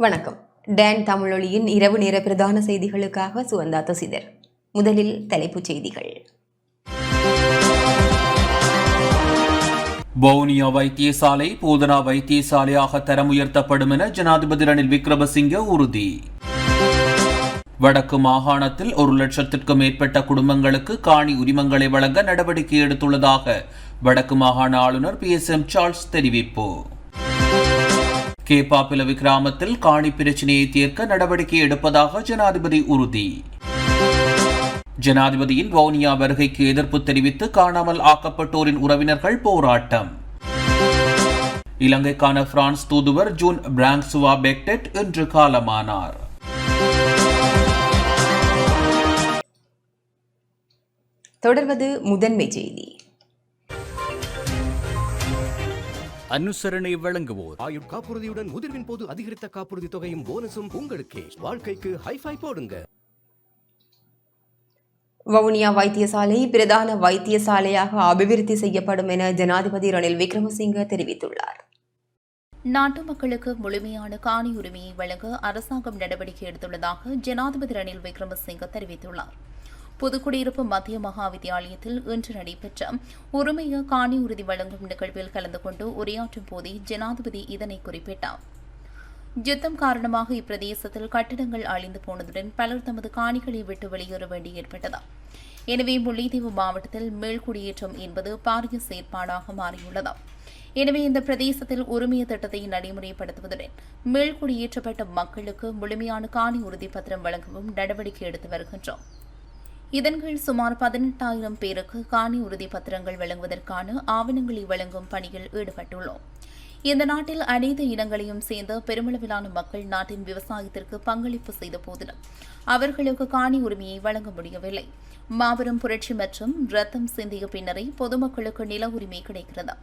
வணக்கம். டான் தமிழொலியின் இரவு நேர பிரதான செய்திகளுக்காக சுவந்தா தசிதர். முதலில் தலைப்புச் செய்திகள். வவுனியா வைத்தியசாலை போதனா வைத்தியசாலையாக தரம் உயர்த்தப்படும் என ஜனாதிபதி ரணில் விக்ரமசிங்கே உறுதி. வடக்கு மாகாணத்தில் 1,00,000க்கும் மேற்பட்ட குடும்பங்களுக்கு காணி உரிமங்களை வழங்க நடவடிக்கை எடுத்துள்ளதாக வடக்கு மாகாண ஆளுநர் PSM சார்ல்ஸ் தெரிவிப்பு. கேப்பாப்பிலவு கிராமத்தில் காணி பிரச்சினையை தீர்க்க நடவடிக்கை எடுப்பதாக ஜனாதிபதி உறுதி. ஜனாதிபதியின் வவுனியா வருகைக்கு எதிர்ப்பு தெரிவித்து காணாமல் ஆக்கப்பட்டோரின் உறவினர்கள் போராட்டம். இலங்கைக்கான பிரான்ஸ் தூதுவர் ஜூன் பிராங்சுவா பெக்டெட் இன்று காலமானார். தொடர்வது முதன்மை செய்தி. அனுசரணை வழங்குவோர் ஆயுட் காப்புறுதியுடன் முதிர்வின் போது அதிகரித்த காப்புறுதி தொகையும் போனஸும் உங்களுக்கு. வாழ்க்கைக்கு ஹைஃபை போடுங்க. வவுனியா வைத்தியசாலை பிரதான வைத்தியசாலையாக அபிவிருத்தி செய்யப்படும் என ஜனாதிபதி ரணில் விக்ரமசிங்கே தெரிவித்துள்ளார். நாட்டு மக்களுக்கு முழுமையான காணி உரிமையை வழங்க அரசாங்கம் நடவடிக்கை எடுத்துள்ளதாக ஜனாதிபதி ரணில் விக்ரமசிங்கே தெரிவித்துள்ளார். புதுக்குடியிருப்பு மத்திய மகா வித்தியாலயத்தில் இன்று நடைபெற்ற உரிமைய காணி உறுதி வழங்கும் நிகழ்வில் கலந்து கொண்டு உரையாற்றும் போதே ஜனாதிபதி இதனை குறிப்பிட்டார். யுத்தம் காரணமாக இப்பிரதேசத்தில் கட்டிடங்கள் அழிந்து போனதுடன் பலர் தமது காணிகளை விட்டு வெளியேற வேண்டி ஏற்பட்டது. எனவே முல்லைத்தீவு மாவட்டத்தில் மேல்குடியேற்றம் என்பது பாரிய செயற்பாடாக மாறியுள்ளது. எனவே இந்த பிரதேசத்தில் உரிமைய திட்டத்தை நடைமுறைப்படுத்துவதுடன் மேல்குடியேற்றப்பட்ட மக்களுக்கு முழுமையான காணி உறுதி பத்திரம் வழங்கவும் நடவடிக்கை எடுத்து வருகின்றோம். இதன் கீழ் சுமார் 18,000 பேருக்கு காணி உறுதி பத்திரங்கள் வழங்குவதற்கான ஆவணங்களை வழங்கும் பணியில் ஈடுபட்டுள்ளோம். இந்த நாட்டில் அனைத்து இனங்களையும் சேர்ந்த பெருமளவிலான மக்கள் நாட்டின் விவசாயத்திற்கு பங்களிப்பு செய்த போதிலும் அவர்களுக்கு காணி உரிமையை வழங்க முடியவில்லை. மாபெரும் புரட்சி மற்றும் ரத்தம் சிந்திய பின்னரே பொதுமக்களுக்கு நில உரிமை கிடைக்கிறது.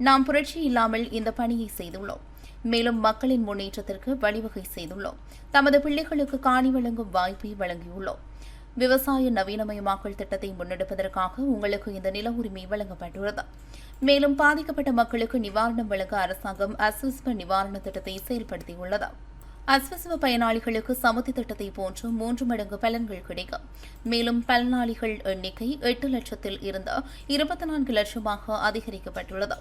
நாம் புரட்சி இல்லாமல் இந்த பணியை செய்துள்ளோம். மேலும் மக்களின் முன்னேற்றத்திற்கு வழிவகை செய்துள்ளோம். தமது பிள்ளைகளுக்கு காணி வழங்கும் வாய்ப்பை வழங்கியுள்ளோம். விவசாய நவீனமயமாக்கல் திட்டத்தை முன்னெடுப்பதற்காக உங்களுக்கு இந்த நில உரிமை வழங்கப்பட்டுள்ளது. மேலும் பாதிக்கப்பட்ட மக்களுக்கு நிவாரணம் வழங்க அரசாங்கம் அஸ்வஸ்வ நிவாரண திட்டத்தை செயல்படுத்தியுள்ளது. அஸ்வஸ்வ பயனாளிகளுக்கு சமுத்தி திட்டத்தை போன்று 3 மடங்கு பலன்கள் கிடைக்கும். மேலும் பயனாளிகள் எண்ணிக்கை 8 லட்சத்தில் இருந்து 24 லட்சமாக அதிகரிக்கப்பட்டுள்ளது.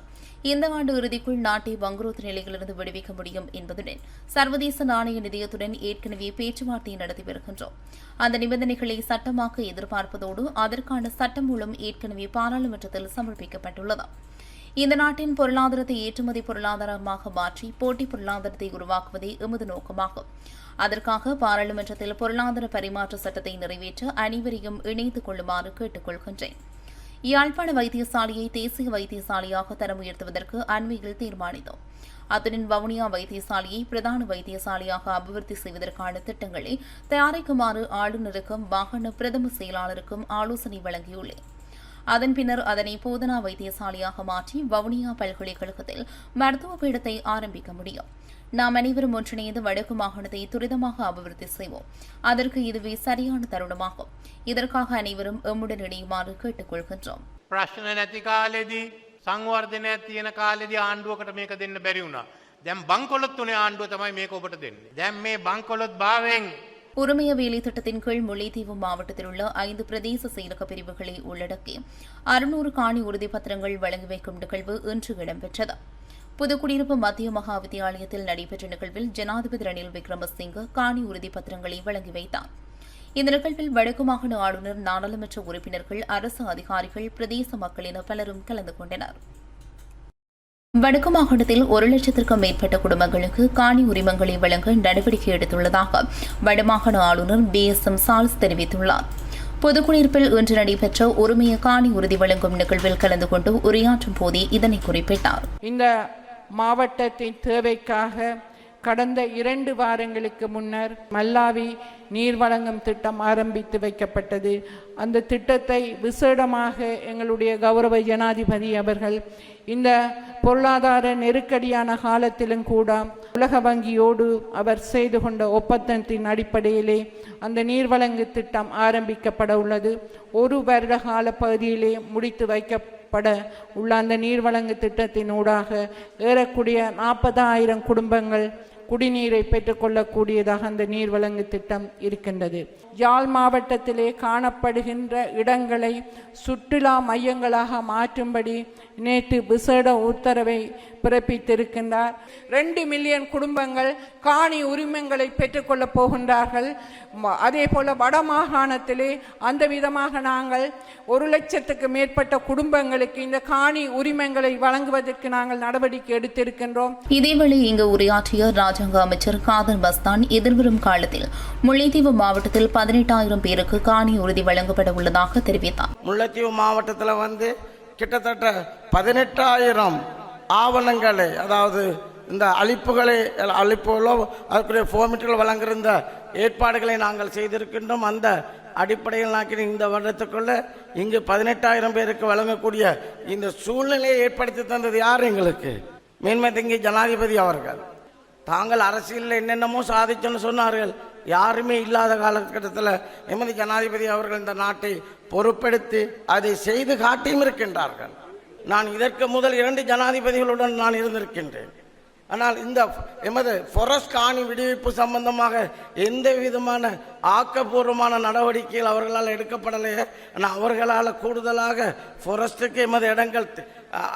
இந்த ஆண்டு இறுதிக்குள் நாட்டை வங்குரோத்து நிலையிலிருந்து விடுவிக்க முடியும் என்பதுடன் சர்வதேச நாணய நிதியத்துடன் ஏற்கனவே பேச்சுவார்த்தை நடத்தி வருகின்றோம். அந்த நிபந்தனைகளை சட்டமாக்க எதிர்பார்ப்பதோடு அதற்கான சட்டமூலம் ஏற்கனவே பாராளுமன்றத்தில் சமர்ப்பிக்கப்பட்டுள்ளது. இந்த நாட்டின் பொருளாதாரத்தை ஏற்றுமதி பொருளாதாரமாக மாற்றி போட்டி பொருளாதாரத்தை உருவாக்குவதே எமது நோக்கமாகும். அதற்காக பாராளுமன்றத்தில் பொருளாதார பரிமாற்ற சட்டத்தை நிறைவேற்ற அனைவரையும் இணைத்துக் கொள்ளுமாறு கேட்டுக் கொள்கின்றேன். யாழ்ப்பாண வைத்தியசாலையை தேசிய வைத்தியசாலையாக தரம் உயர்த்துவதற்கு அண்மையில் தீர்மானித்தோம். அத்துடன் வவுனியா வைத்தியசாலையை பிரதான வைத்தியசாலையாக அபிவிருத்தி செய்வதற்கான திட்டங்களை தயாரிக்குமாறு ஆளுநருக்கும் மாகாண பிரதம செயலாளருக்கும் ஆலோசனை வழங்கியுள்ளேன். அதன் பின்னர் அதனை போதனா வைத்தியசாலையாக மாற்றி வவுனியா பல்கலைக்கழகத்தில் மருத்துவ பீடத்தை ஆரம்பிக்க முடியும். நாம் அனைவரும் ஒன்றிணைந்து வடக்கு மாகாணத்தை துரிதமாக அபிவிருத்தி செய்வோம். அதற்கு இதுவே சரியான தருணமாகும். இதற்காக அனைவரும் எம்முடன் இணையுமாறு கேட்டுக் கொள்கின்றோம். ප්‍රශ්න නැති කාලෙදී සංවර්ධනයක් තියෙන කාලෙදී ආණ්ඩුවකට මේක දෙන්න බැරි වුණා. දැන් බංකොලොත් තුනේ ආණ්ඩුව තමයි මේක ඔබට දෙන්නේ. දැන් මේ බංකොලොත් භාවයෙන් உரிமைய வேலை திட்டத்தின் கீழ் முல்லைத்தீவு மாவட்டத்தில் உள்ள 5 பிரதேச செயலக பிரிவுகளை உள்ளடக்கி 600 காணி உறுதிப்பத்திரங்கள் வழங்கி வைக்கும் நிகழ்வு இன்று இடம்பெற்றது. புதுக்குடியிருப்பு மத்திய மகா வித்தியாலயத்தில் நடைபெற்ற நிகழ்வில் ஜனாதிபதி ரணில் விக்ரமசிங்கே காணி உறுதிப்பத்திரங்களை வழங்கி வைத்தார். இந்த நிகழ்வில் வடக்கு மாகாண ஆளுநர், நாடாளுமன்ற உறுப்பினர்கள், அரசு அதிகாரிகள், பிரதேச மக்கள் என பலரும் கலந்து கொண்டனர். வடக்கு மாகாணத்தில் 1,00,000க்கும் மேற்பட்ட குடும்பங்களுக்கு காணி உரிமங்களை வழங்க நடவடிக்கை எடுத்துள்ளதாக வடமாகாண ஆளுநர் PSM சார்ல்ஸ் தெரிவித்துள்ளார். புதுக்குடியிருப்பில் இன்று நடைபெற்ற உரிமைய காணி உறுதி வழங்கும் நிகழ்வில் கலந்து கொண்டு உரையாற்றும் போதே இதனை குறிப்பிட்டார். இந்த மாவட்டத்தின் தேவைக்காக கடந்த 2 வாரங்களுக்கு முன்னர் மல்லாவி நீர் வழங்கும் திட்டம் ஆரம்பித்து வைக்கப்பட்டது. அந்த திட்டத்தை விசேடமாக எங்களுடைய கௌரவ ஜனாதிபதி அவர்கள் இந்த பொருளாதார நெருக்கடியான காலத்திலும் கூட உலக வங்கியோடு அவர் செய்து கொண்ட ஒப்பந்தத்தின் அடிப்படையிலே அந்த நீர்வழங்கு திட்டம் ஆரம்பிக்கப்பட உள்ளது. 1 வருட கால பகுதியிலே முடித்து வைக்கப்பட உள்ள அந்த நீர்வழங்கு திட்டத்தினூடாக ஏறக்கூடிய 40,000 குடும்பங்கள் குடிநீரை பெற்றுக்கொள்ளக்கூடியதாக அந்த நீர் வழங்கு திட்டம் இருக்கின்றது. யாழ் மாவட்டத்திலே காணப்படுகின்ற இடங்களை சுற்றுலா மையங்களாக மாற்றும்படி நேற்று விசேட உத்தரவை பிறப்பித்திருக்கின்றார். 2 மில்லியன் குடும்பங்கள் காணி உரிமங்களை பெற்றுக்கொள்ளப் போகின்றார்கள். அதே போல வடமாகாணத்திலே அந்த விதமாக நாங்கள் 1 லட்சத்துக்கு மேற்பட்ட குடும்பங்களுக்கு இந்த காணி உரிமங்களை வழங்குவதற்கு நாங்கள் நடவடிக்கை எடுத்திருக்கின்றோம். இதேவேளை இங்கு உரையாற்றிய ராஜாங்க அமைச்சர் காதர் பஸ்தான் எதிர்வரும் காலத்தில் முல்லைத்தீவு மாவட்டத்தில் 18,000 பேருக்கு காணி உறுதி வழங்கப்பட உள்ளதாக தெரிவித்தார். முல்லைத்தீவு மாவட்டத்தில் கிட்டத்தட்ட 18,000 ஆவணங்களை, அதாவது இந்த அளிப்புகளோ அதுக்குரிய ஃபார்மேட்டுகள் வழங்குகிற இந்த ஏற்பாடுகளை நாங்கள் செய்திருக்கின்றோம். அந்த அடிப்படையில் இந்த வருடத்துக்குள்ள இங்கு 18,000 பேருக்கு வழங்கக்கூடிய இந்த சூழ்நிலையை ஏற்படுத்தி தந்தது யார்? எங்களுக்கு மேன்மேதங்கி ஜனாதிபதி அவர்கள். தாங்கள் அரசியலில் என்னென்னமோ சாதிச்சோன்னு சொன்னார்கள். யாருமே இல்லாத காலகட்டத்தில் எமது ஜனாதிபதி அவர்கள் இந்த நாட்டை பொறுப்பெடுத்து அதை செய்து காட்டியும் இருக்கின்றார்கள். நான் இதற்கு முதல் 2 ஜனாதிபதிகளுடன் நான் இருந்திருக்கின்றேன். ஆனால் இந்த எமது ஃபாரஸ்ட் காணி விடுவிப்பு சம்பந்தமாக எந்த விதமான ஆக்கப்பூர்வமான நடவடிக்கைகள் அவர்களால் எடுக்கப்படலையே. ஆனால் அவர்களால் கூடுதலாக ஃபாரஸ்ட்டுக்கு எமது இடங்கள்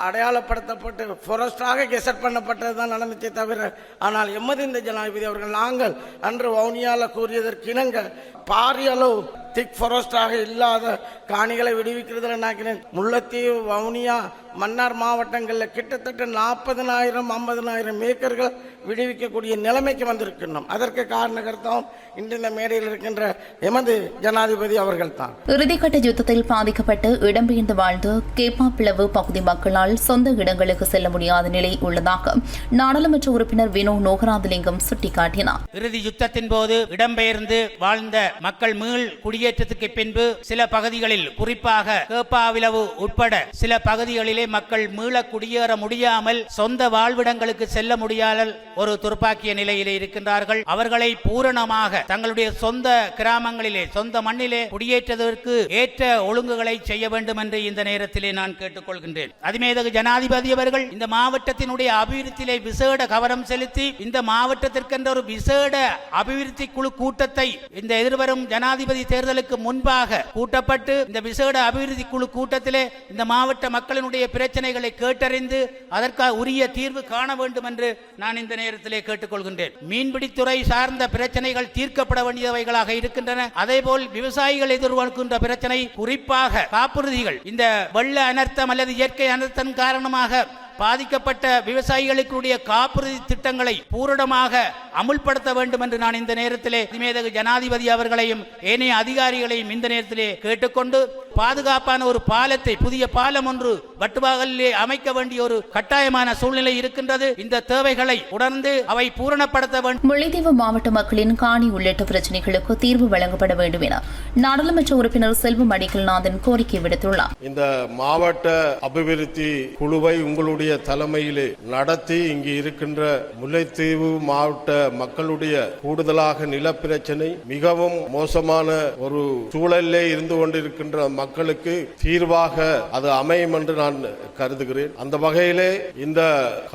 அடையாளப்படுத்தப்பட்டு ஃபாரஸ்டாக கெசட் பண்ணப்பட்டது தான் நடந்துச்சே தவிர, ஆனால் எமது இந்த ஜனாதிபதி அவர்கள் நாங்கள் அன்று வவுனியாவில் கூறியதற்கு இணங்க பாரிய அளவு திக் ஃபாரஸ்டாக இல்லாத காணிகளை விடுவிக்கிறதுல நான் முல்லைத்தீவு, வவுனியா, மன்னார் மாவட்டங்களில் கிட்டத்தட்ட 40,000 50,000 ஏக்கர்கள் விடுவிக்கக்கூடிய நிலைமைக்கு வந்திருக்கின்றோம். அதற்கு காரணகர்த்தாவும் இன்று இந்த மேடையில் இருக்கின்ற எமது ஜனாதிபதி அவர்கள் தான். இறுதிக்கட்ட யுத்தத்தில் பாதிக்கப்பட்டு இடம்பெயர்ந்து வாழ்ந்த கேப்பாப்பிளவு பகுதி மக்களால் சொந்த இடங்களுக்கு செல்ல முடியாத நிலை உள்ளதாக நாடாளுமன்ற உறுப்பினர் வினோ நோகராதலிங்கம் சுட்டிக்காட்டினார். இறுதி யுத்தத்தின் போது இடம்பெயர்ந்து வாழ்ந்த மக்கள் மீள் குடியேற்றத்துக்கு பின்பு சில பகுதிகளில், குறிப்பாக கேப்பாவிளவு உட்பட சில பகுதிகளிலே மக்கள் மீள குடியேற முடியாமல் சொந்த வாழ்விடங்களுக்கு செல்ல முடியாமல் ஒரு துர்ப்பாக்கிய நிலையிலே இருக்கின்றார்கள். அவர்களை பூரணமாக தங்களுடைய சொந்த கிராமங்களிலே, சொந்த மண்ணிலே குடியேற்றதற்கு ஏற்ற ஒழுங்குகளை செய்ய வேண்டும் என்று இந்த நேரத்திலே நான் கேட்டுக்கொள்கின்றேன். அதிமேதகு ஜனாதிபதி அவர்கள் இந்த மாவட்டத்தினுடைய அபிவிருத்தியிலே விசேட கவனம் செலுத்தி இந்த மாவட்டத்திற்கென்ற ஒரு விசேட அபிவிருத்தி குழு கூட்டத்தை இந்த எதிர்வரும் ஜனாதிபதி தேர்தலுக்கு முன்பாக கூட்டப்பட்டு இந்த விசேட அபிவிருத்தி குழு கூட்டத்திலே இந்த மாவட்ட மக்களினுடைய பிரச்சனைகளை கேட்டறிந்து அதற்காக உரிய தீர்வு காண வேண்டும் என்று நான் இந்த நேரத்திலே கேட்டுக்கொள்கின்றேன். மீன்பிடித்துறை சார்ந்த பிரச்சனைகள் தீர்க்கப்பட வேண்டியவைகளாக இருக்கின்றன. அதேபோல் விவசாயிகள் எதிர்கொள்கின்ற பிரச்சனை, குறிப்பாக காப்புறுதிகள், இந்த வெள்ள அனர்த்தம் அல்லது இயற்கை அனர்த்தம் காரணமாக பாதிக்கப்பட்ட விவசாயிகளுடைய காப்புறுதி திட்டங்களை பூரணமாக அமுல்படுத்த வேண்டும் என்று நான் இந்த நேரத்திலே அதிமேதகு ஜனாதிபதி அவர்களையும் ஏனைய அதிகாரிகளையும் இந்த நேரத்திலே கேட்டுக்கொண்டு, பாதுகாப்பான ஒரு பாலத்தை, புதிய பாலம் ஒன்று வட்டுவாகலிலே அமைக்க வேண்டிய ஒரு கட்டாயமான சூழ்நிலை இருக்கின்றது. இந்த தேவைகளை உணர்ந்து அவை பூரணப்படுத்த வேண்டும். முல்லைத்தீவு மாவட்ட மக்களின் காணி உள்ளிட்ட பிரச்சனைகளுக்கு தீர்வு வழங்கப்பட வேண்டும் என நாடாளுமன்ற உறுப்பினர் செல்வம் அடிக்கல்நாதன் கோரிக்கை விடுத்துள்ளார். இந்த மாவட்ட அபிவிருத்தி குழுவை உங்களுடைய தலைமையிலே நடத்தி இங்கு இருக்கின்ற முல்லைத்தீவு மாவட்ட மக்களுடைய கூடுதலாக நிலப்பிரச்சனை மிகவும் மோசமான ஒரு சூழலிலே இருந்து கொண்டிருக்கின்ற மக்களுக்கு தீர்வாக அது அமையும் என்று நான் கருதுகிறேன். அந்த வகையிலே இந்த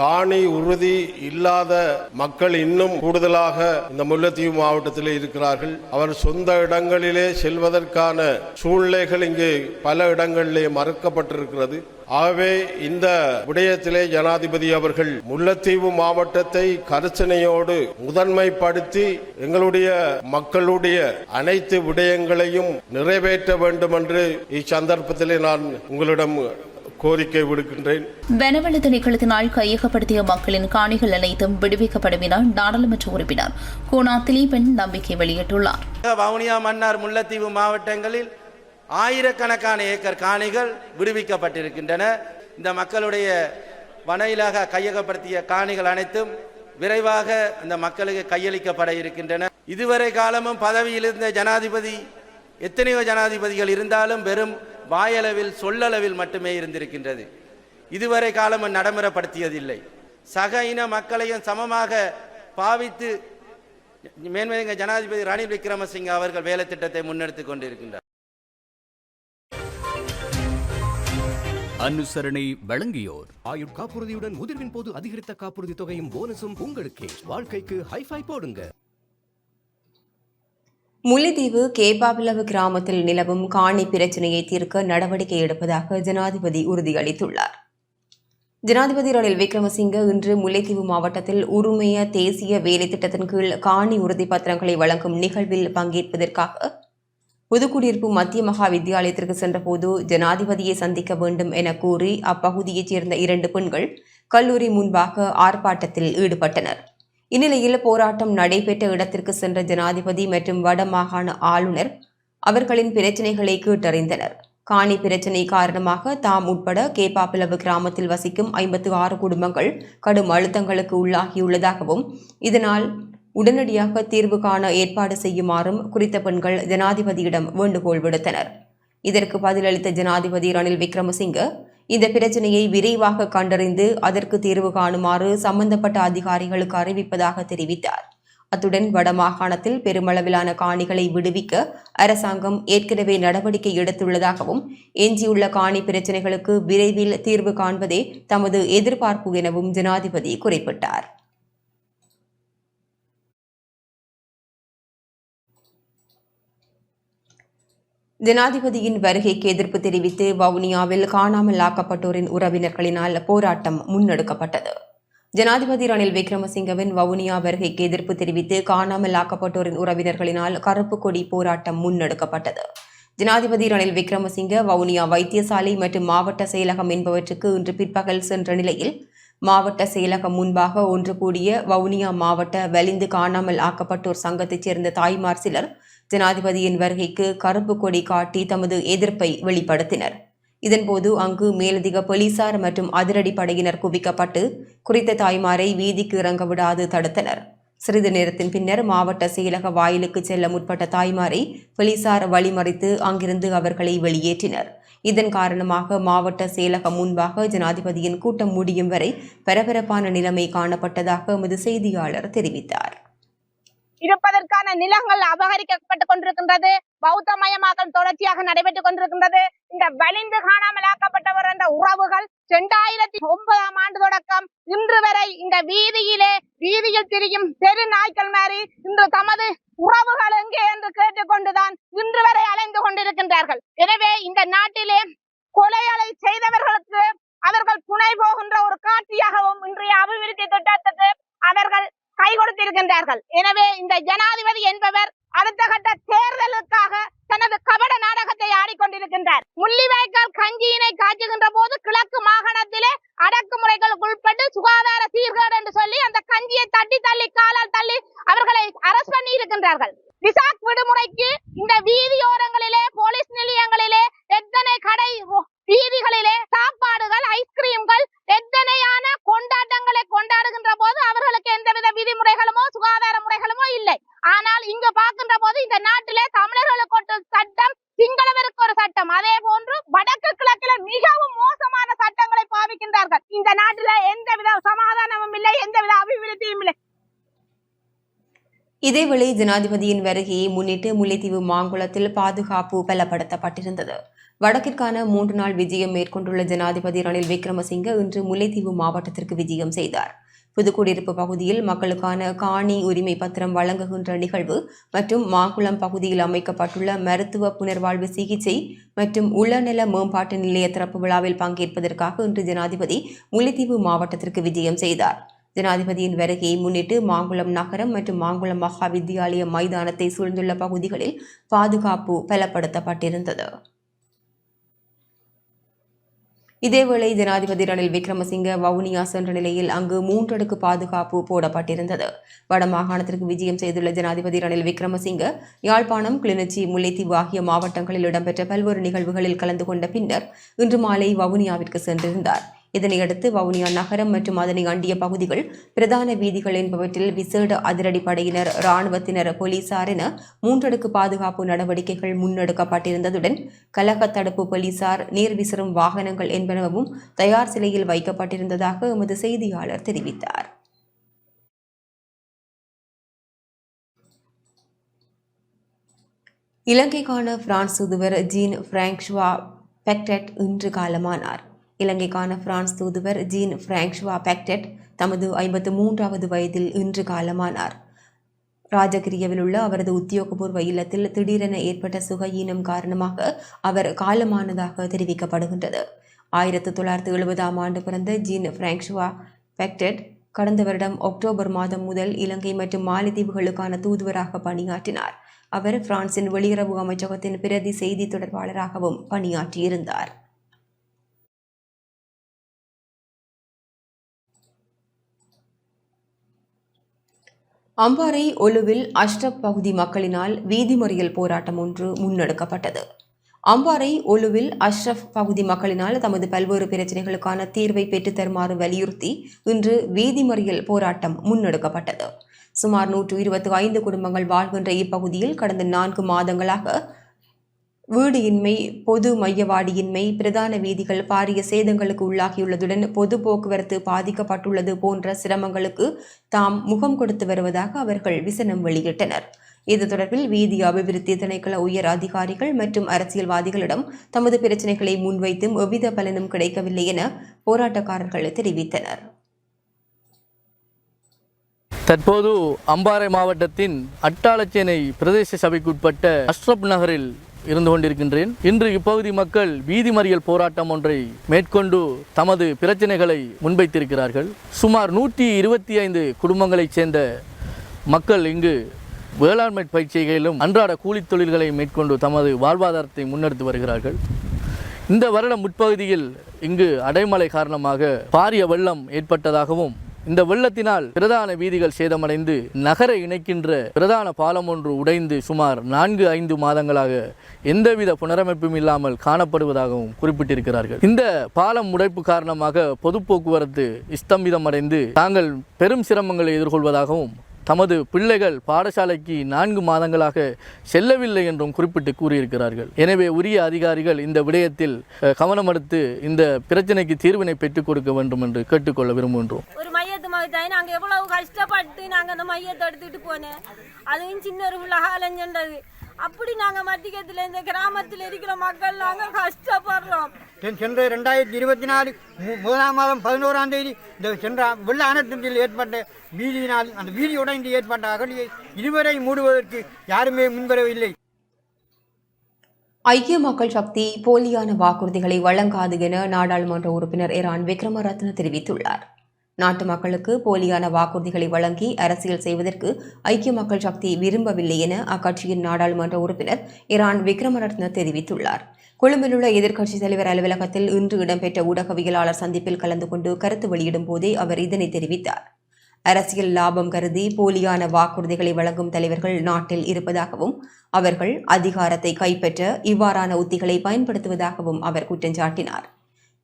காணி உறுதி இல்லாத மக்கள் இன்னும் கூடுதலாக இந்த முல்லைத்தீவு மாவட்டத்திலே இருக்கிறார்கள். அவர் சொந்த இடங்களிலே செல்வதற்கான சூழ்நிலைகள் இங்கு பல இடங்களிலே மறுக்கப்பட்டிருக்கிறது. ஆகவே இந்த விடயத்திலே ஜனாதிபதி அவர்கள் முல்லைத்தீவு மாவட்டத்தை கருத்தனையோடு முதன்மைப்படுத்தி எங்களுடைய மக்களுடைய அனைத்து விடயங்களையும் நிறைவேற்ற வேண்டும் என்று இச்சந்தர்ப்பத்திலே நான் உங்களிடம் கோரிக்கை விடுக்கின்றேன். வனவள திணைக்களத்தினால் கையகப்படுத்திய மக்களின் காணிகள் அனைத்தும் விடுவிக்கப்படும் என நாடாளுமன்ற உறுப்பினர் கோனா திலீபன் நம்பிக்கை வெளியிட்டுள்ளார். வவுனியா, மன்னார், முல்லைத்தீவு மாவட்டங்களில் ஆயிரக்கணக்கான ஏக்கர் காணிகள் விடுவிக்கப்பட்டிருக்கின்றன. இந்த மக்களுடைய வனையிலாக கையகப்படுத்திய காணிகள் அனைத்தும் விரைவாக அந்த மக்களுக்கு கையளிக்கப்பட இருக்கின்றன. இதுவரை காலமும் பதவியில் இருந்த ஜனாதிபதி, எத்தனையோ ஜனாதிபதிகள் இருந்தாலும் வெறும் வாயளவில், சொல்லளவில் மட்டுமே இருந்திருக்கின்றது. இதுவரை காலமும் நடைமுறைப்படுத்தியதில்லை. சக இன மக்களையும் சமமாக பாவித்து மேன்மையாக ஜனாதிபதி ரணில் விக்ரமசிங்க அவர்கள் வேலை திட்டத்தை முன்னெடுத்துக் கொண்டிருக்கின்றார். அனுசரணை வழங்கியோர் ஆயுட்காப்புறுதியுடன் முதிர்வின் போது அதிகரித்த காப்புறுதி தொகையும் போனஸும் உங்களுக்கே. வாழ்க்கைக்கு ஹைஃபை போடுங்க. முல்லைத்தீவு கேப்பாபிலவு கிராமத்தில் நிலவும் காணி பிரச்சினையை தீர்க்க நடவடிக்கை எடுப்பதாக ஜனாதிபதி உறுதியளித்துள்ளார். ஜனாதிபதி ரணில் விக்ரமசிங்க இன்று முல்லைத்தீவு மாவட்டத்தில் உரிமைய தேசிய வேலை திட்டத்தின் கீழ் காணி உறுதிப்பத்திரங்களை வழங்கும் நிகழ்வில் பங்கேற்பதற்காக புதுக்குடியிருப்பு மத்திய மகா வித்தியாலயத்திற்கு சென்றபோது ஜனாதிபதியை சந்திக்க வேண்டும் என கூறி அப்பகுதியைச் சேர்ந்த 2 பெண்கள் கல்லூரி முன்பாக ஆர்ப்பாட்டத்தில் ஈடுபட்டனர். இந்நிலையில் போராட்டம் நடைபெற்ற இடத்திற்கு சென்ற ஜனாதிபதி மற்றும் வடமாகாண ஆளுநர் அவர்களின் பிரச்சினைகளை கேட்டறிந்தனர். காணி பிரச்சினை காரணமாக தாம் உட்பட கேப்பாபிலவு கிராமத்தில் வசிக்கும் 56 குடும்பங்கள் கடும் அழுத்தங்களுக்கு உள்ளாகியுள்ளதாகவும் இதனால் உடனடியாக தீர்வு காண ஏற்பாடு செய்யுமாறும் குறித்த பெண்கள் ஜனாதிபதியிடம் வேண்டுகோள் விடுத்தனர். இதற்கு பதிலளித்த ஜனாதிபதி ரணில் விக்ரமசிங்க இந்த பிரச்சினையை விரைவாக கண்டறிந்து அதற்கு தீர்வு காணுமாறு சம்பந்தப்பட்ட அதிகாரிகளுக்கு அறிவிப்பதாக தெரிவித்தார். அத்துடன் வடமாகாணத்தில் பெருமளவிலான காணிகளை விடுவிக்க அரசாங்கம் ஏற்கனவே நடவடிக்கை எடுத்துள்ளதாகவும் எஞ்சியுள்ள காணி பிரச்சினைகளுக்கு விரைவில் தீர்வு காண்பதே தமது எதிர்பார்ப்பு எனவும் ஜனாதிபதி குறிப்பிட்டார். ஜனாதிபதியின் வருகைக்கு எதிர்ப்பு தெரிவித்து வவுனியாவில் காணாமல் ஆக்கப்பட்டோரின் உறவினர்களினால் போராட்டம் முன்னெடுக்கப்பட்டது. ஜனாதிபதி ரணில் விக்ரமசிங்கவின் வவுனியா வருகைக்கு எதிர்ப்பு தெரிவித்து காணாமல் ஆக்கப்பட்டோரின் உறவினர்களினால் கருப்பு கொடி போராட்டம் முன்னெடுக்கப்பட்டது. ஜனாதிபதி ரணில் விக்ரமசிங்க வவுனியா வைத்தியசாலை மற்றும் மாவட்ட செயலகம் என்பவற்றுக்கு இன்று பிற்பகல் சென்ற நிலையில் மாவட்ட செயலகம் முன்பாக ஒன்று கூடிய வவுனியா மாவட்ட வலிந்து காணாமல் ஆக்கப்பட்டோர் சங்கத்தைச் சேர்ந்த தாய்மார் சிலர் ஜனாதிபதியின் வருகைக்கு கருப்பு கொடி காட்டி தமது எதிர்ப்பை வெளிப்படுத்தினர். இதன்போது அங்கு மேலதிக போலீசார் மற்றும் அதிரடி படையினர் குவிக்கப்பட்டு குறித்த தாய்மாரை வீதிக்கு இறங்க விடாது தடுத்தனர். சிறிது நேரத்தின் பின்னர் மாவட்ட செயலக வாயிலுக்கு செல்ல முற்பட்ட தாய்மாரை போலீசார் வழிமறித்து அங்கிருந்து அவர்களை வெளியேற்றினர். இதன் காரணமாக மாவட்ட செயலகம் முன்பாக ஜனாதிபதியின் கூட்டம் முடியும் வரை பரபரப்பான நிலைமை காணப்பட்டதாக எமது செய்தியாளர் தெரிவித்தார். இருப்பதற்கான நிலங்கள் அபகரிக்கப்பட்டுக் கொண்டிருக்கின்றது. பௌத்தமயமாக்கல் தொடர்ச்சியாக நடைபெற்றுக் கொண்டிருக்கின்றது. இந்த வலிந்து காணாமலாக்கப்பட்டவர் என்ற உறவுகள் 2009ஆம் ஆண்டு தொடக்கம் இன்று வரை இந்த வீதியில் திரியும் தெரு நாய்க்கள் மாதிரி இன்று தமது உறவுகள் எங்கே என்று கேட்டுக்கொண்டுதான் இன்று வரை அலைந்து கொண்டிருக்கின்றார்கள். எனவே இந்த நாட்டிலே கொலைகளை செய்தவர்களுக்கு அவர்கள் துணை போகின்ற ஒரு காட்சியாகவும் இன்றைய அபிவிருத்தி திட்டத்துக்கு அவர்கள் கை கொடுத்திருக்கின்றார்கள். எனவே இந்த ஜனாதிபதி என்பவர் அடுத்த கட்ட தேர்தலுக்காக தனது கபட நாடகத்தை ஆடிக்கொண்டிருக்கின்றார். முள்ளிவாய்க்கால் கஞ்சியினை காய்ச்சுகின்ற போது கிழக்கு மாகாணத்திலே அடக்குமுறைகளுக்கு உட்பட்டு சுகாதார சீர்கேடு என்று சொல்லி அந்த கஞ்சியை தள்ளி காலால் தள்ளி அவர்களை அரஸ்ட் பண்ணி இருக்கின்றார்கள். விசாக் விடுமுறைக்கு இந்த வீதியோரங்களிலே போலீஸ் நிலையங்களிலே எத்தனை கடை வீதிகளிலே சாப்பாடுகள் ஐஸ்கிரீம்கள் எத்தனையான கொண்டாட்டங்களை கொண்டாடுகின்ற போது அவர்களுக்கு எந்தவித விதிமுறைகளுமோ சுகாதார முறைகளுமோ இல்லை. ஆனால் இங்கு பார்க்கின்ற போது இந்த நாட்டிலே தமிழர்களுக்கு ஒரு சட்டம் சிங்களவருக்கு ஒரு சட்டம் அதே போன்று வடக்கு கிழக்கில மிகவும் மோசமான சட்டங்களை பாவிக்கின்றார்கள். இந்த நாட்டில எந்தவித சமாதானமும் இல்லை, எந்தவித அபிவிருத்தியும் இல்லை. இதேவேளை ஜனாதிபதியின் வருகையை முன்னிட்டு முல்லைத்தீவு மாங்குளத்தில் பாதுகாப்பு பலப்படுத்தப்பட்டிருந்தது. வடக்கிற்கான 3 நாள் விஜயம் மேற்கொண்டுள்ள ஜனாதிபதி ரணில் விக்ரமசிங்க இன்று முல்லைத்தீவு மாவட்டத்திற்கு விஜயம் செய்தார். புதுக்குடியிருப்பு பகுதியில் மக்களுக்கான காணி உரிமை பத்திரம் வழங்குகின்ற நிகழ்வு மற்றும் மாங்குளம் பகுதியில் அமைக்கப்பட்டுள்ள மருத்துவ புனர்வாழ்வு சிகிச்சை மற்றும் உளநல மேம்பாட்டு நிலைய திறப்பு விழாவில் பங்கேற்பதற்காக இன்று ஜனாதிபதி முல்லைத்தீவு மாவட்டத்திற்கு விஜயம் செய்தார். ஜனாதிபதியின் வருகையை முன்னிட்டு மாங்குளம் நகரம் மற்றும் மாங்குளம் மகா வித்தியாலய மைதானத்தை சூழ்ந்துள்ள பகுதிகளில் பாதுகாப்பு பலப்படுத்தப்பட்டிருந்தது. இதேவேளை ஜனாதிபதி ரணில் விக்ரமசிங்க வவுனியா சென்ற நிலையில் அங்கு 3 அடுக்கு பாதுகாப்பு போடப்பட்டிருந்தது. வடமாகாணத்திற்கு விஜயம் செய்துள்ள ஜனாதிபதி ரணில் விக்ரமசிங்க யாழ்ப்பாணம், கிளிநொச்சி, முல்லைத்தீவு ஆகிய மாவட்டங்களில் இடம்பெற்ற பல்வேறு நிகழ்வுகளில் கலந்து கொண்ட பின்னர் இன்று மாலை வவுனியாவிற்கு சென்றிருந்தார். இதனையடுத்து வவுனியா நகரம் மற்றும் அதனை அண்டிய பகுதிகள், பிரதான வீதிகள் என்பவற்றில் விசேட அதிரடி படையினர், இராணுவத்தினர், போலீசார் என 3 அடுக்கு பாதுகாப்பு நடவடிக்கைகள் முன்னெடுக்கப்பட்டிருந்ததுடன் கலக தடுப்பு போலீசார், நீர் விசிறும் வாகனங்கள் என்பனவும் தயார் நிலையில் வைக்கப்பட்டிருந்ததாக எமது செய்தியாளர் தெரிவித்தார். இலங்கைக்கான பிரான்ஸ் தூதுவர் ஜீன் பிராங்சுவா பெக்டெட் இன்று காலமானார். இலங்கைக்கான பிரான்ஸ் தூதுவர் ஜீன் பிராங்சுவா பெக்டெட் தமது 53வது வயதில் இன்று காலமானார். ராஜகிரியவில் உள்ள அவரது உத்தியோகபூர்வ இல்லத்தில் திடீரென ஏற்பட்ட சுகஈனம் காரணமாக அவர் காலமானதாக தெரிவிக்கப்படுகின்றது. 1970ஆம் ஆண்டு பிறந்த ஜீன் பிராங்சுவா பெக்டெட் கடந்த வருடம் அக்டோபர் மாதம் முதல் இலங்கை மற்றும் மாலத்தீவுகளுக்கான தூதுவராக பணியாற்றினார். அவர் பிரான்சின் வெளியுறவு அமைச்சகத்தின் பிரதி செய்தி தொடர்பாளராகவும் பணியாற்றியிருந்தார். அம்பாறை ஒலுவில் அஷ்ரப் பகுதி மக்களினால் வீதி மறியல் போராட்டம் ஒன்று முன்னெடுக்கப்பட்டது. அம்பாறை ஒலுவில் அஷ்ரப் பகுதி மக்களினால் தமது பல்வேறு பிரச்சினைகளுக்கான தீர்வை பெற்றுத் தருமாறு வலியுறுத்தி இன்று வீதி மறியல் போராட்டம் முன்னெடுக்கப்பட்டது. சுமார் 125 குடும்பங்கள் வாழ்கின்ற இப்பகுதியில் கடந்த 4 மாதங்களாக வீடு இன்மை, பொது மையவாடியின்மை, பிரதான வீதிகள் பாரிய சேதங்களுக்கு உள்ளாகியுள்ளதுடன் பொது போக்குவரத்து பாதிக்கப்பட்டுள்ளது போன்ற சிரமங்களுக்கு தாம் முகம் கொடுத்து வருவதாக அவர்கள் விசனம் வெளியிட்டனர். இது தொடர்பில் வீதி அபிவிருத்தி திணைக்கள உயர் அதிகாரிகள் மற்றும் அரசியல்வாதிகளிடம் தமது பிரச்சினைகளை முன்வைத்தும் எவ்வித பலனும் கிடைக்கவில்லை என போராட்டக்காரர்கள் தெரிவித்தனர். தற்போது அம்பாறை மாவட்டத்தின் அட்டாளச்சேனை பிரதேச சபைக்குட்பட்ட அஷ்ரப் நகரில் இருந்து கொண்டிருக்கின்றேன். இன்று இப்பகுதி மக்கள் வீதி மறியல் போராட்டம் ஒன்றை மேற்கொண்டு தமது பிரச்சனைகளை முன்வைத்திருக்கிறார்கள். சுமார் 125 குடும்பங்களைச் சேர்ந்த மக்கள் இங்கு வேளாண்மை பயிற்சிகளிலும் அன்றாட கூலித் தொழில்களை மேற்கொண்டு தமது வாழ்வாதாரத்தை முன்னெடுத்து வருகிறார்கள். இந்த வருடம் முற்பகுதியில் இங்கு அடைமழை காரணமாக பாரிய வெள்ளம் ஏற்பட்டதாகவும் இந்த வெள்ளத்தினால் பிரதான வீதிகள் சேதமடைந்து நகரை இணைக்கின்ற பிரதான பாலம் ஒன்று உடைந்து சுமார் 4-5 மாதங்களாக எந்தவித புனரமைப்பும் இல்லாமல் காணப்படுவதாகவும் குறிப்பிட்டிருக்கிறார்கள். இந்த பாலம் உடைப்பு காரணமாக பொது போக்குவரத்து ஸ்தம்பிதமடைந்து தாங்கள் பெரும் சிரமங்களை எதிர்கொள்வதாகவும் தமது பிள்ளைகள் பாடசாலைக்கு 4 மாதங்களாக செல்லவில்லை என்றும் குறிப்பிட்டு கூறியிருக்கிறார்கள். எனவே உரிய அதிகாரிகள் இந்த விடயத்தில் கவனம் எடுத்து இந்த பிரச்சனைக்கு தீர்வினை பெற்றுக் கொடுக்க வேண்டும் என்று கேட்டுக்கொள்ள விரும்புகின்றோம். ஒரு மையத்து மாதிரி நாங்கள் எவ்வளவு கஷ்டப்பட்டு நாங்கள் அந்த மையத்தை எடுத்துட்டு போனேன். அதுவும் சின்ன ஒரு அலைஞ்சது. அப்படி நாங்கள் மத்தியத்தில் இந்த கிராமத்தில் இருக்கிற மக்கள் நாங்கள் கஷ்டப்படுறோம். சென்ற 2024 முதலாம் மாதம் 11ஆம் தேதி இந்த சென்ற வெள்ள அனர்த்தத்தில் ஏற்பட்ட வீதியினால் அந்த வீதி உடைந்து ஏற்பட்ட அகழியை இதுவரை மூடுவதற்கு யாருமே முன்வரவில்லை. ஐக்கிய மக்கள் சக்தி போலியான வாக்குறுதிகளை வழங்காது என நாடாளுமன்ற உறுப்பினர் எரான் விக்ரமரத்ன தெரிவித்துள்ளார். நாட்டு மக்களுக்கு போலியான வாக்குறுதிகளை வழங்கி அரசியல் செய்வதற்கு ஐக்கிய மக்கள் சக்தி விரும்பவில்லை என அக்கட்சியின் நாடாளுமன்ற உறுப்பினர் எரான் விக்ரமரத்ன தெரிவித்துள்ளார். கொழும்பில் உள்ள எதிர்க்கட்சித் தலைவர் அலுவலகத்தில் இன்று இடம்பெற்ற ஊடகவியலாளர் சந்திப்பில் கலந்து கொண்டு கருத்து வெளியிடும் போதே அவர் இதனை தெரிவித்தார். அரசியல் லாபம் கருதி போலியான வாக்குறுதிகளை வழங்கும் தலைவர்கள் நாட்டில் இருப்பதாகவும் அவர்கள் அதிகாரத்தை கைப்பற்ற இவ்வாறான உத்திகளை பயன்படுத்துவதாகவும் அவர் குற்றம் சாட்டினார்.